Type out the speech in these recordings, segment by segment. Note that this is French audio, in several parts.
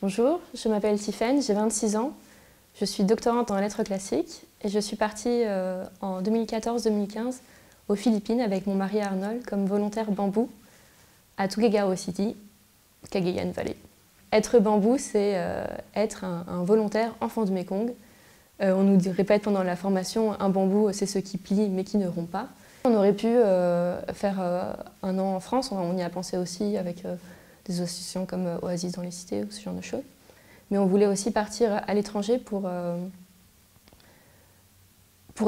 Bonjour, je m'appelle Tiffaine, j'ai 26 ans. Je suis doctorante en lettres classiques et je suis partie en 2014-2015 aux Philippines avec mon mari Arnold comme volontaire bambou à Tuguegarao City, Cagayan Valley. Être bambou, c'est être un volontaire enfant du Mékong. On nous répète pendant la formation, un bambou, c'est ceux qui plient mais qui ne rompent pas. On aurait pu faire un an en France, on y a pensé aussi avec des associations comme Oasis dans les cités ou ce genre de choses. Mais on voulait aussi partir à l'étranger pour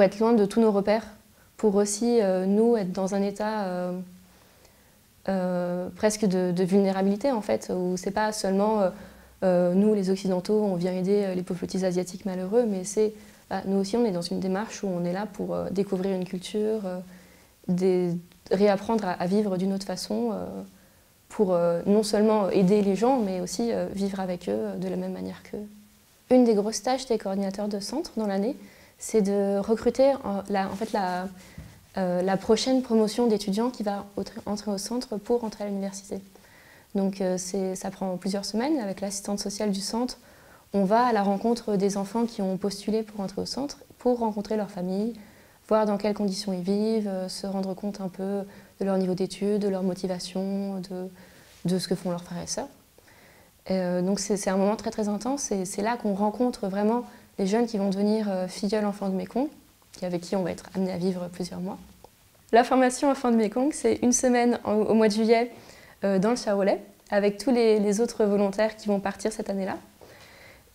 être loin de tous nos repères, pour aussi, nous, être dans un état presque de vulnérabilité, en fait, où c'est pas seulement nous, les Occidentaux, on vient aider les pauvres petits Asiatiques malheureux, mais c'est nous aussi, on est dans une démarche où on est là pour découvrir une culture, réapprendre à vivre d'une autre façon, pour non seulement aider les gens, mais aussi vivre avec eux de la même manière qu'eux. Une des grosses tâches des coordinateurs de centre dans l'année, c'est de recruter la prochaine promotion d'étudiants qui va entrer au centre pour entrer à l'université. Donc ça prend plusieurs semaines. Avec l'assistante sociale du centre, on va à la rencontre des enfants qui ont postulé pour entrer au centre, pour rencontrer leur famille, voir dans quelles conditions ils vivent, se rendre compte un peu de leur niveau d'études, de leur motivation, de ce que font leurs frères et sœurs. Donc c'est un moment très très intense et c'est là qu'on rencontre vraiment les jeunes qui vont devenir filleuls enfants de Mékong, avec qui on va être amenés à vivre plusieurs mois. La formation enfants de Mékong, c'est une semaine au mois de juillet dans le Charolais, avec tous les autres volontaires qui vont partir cette année-là.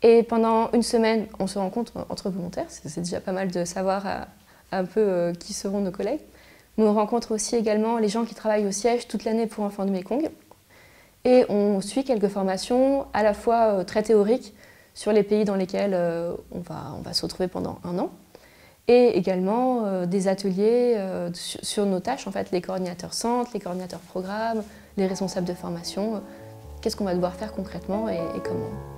Et pendant une semaine, on se rencontre entre volontaires, c'est déjà pas mal de savoir un peu qui seront nos collègues. Mais on rencontre aussi également les gens qui travaillent au siège toute l'année pour enfants de Mékong. Et on suit quelques formations, à la fois très théoriques, sur les pays dans lesquels on va se retrouver pendant un an, et également des ateliers sur nos tâches, en fait, les coordinateurs centres, les coordinateurs programmes, les responsables de formation, qu'est-ce qu'on va devoir faire concrètement et comment.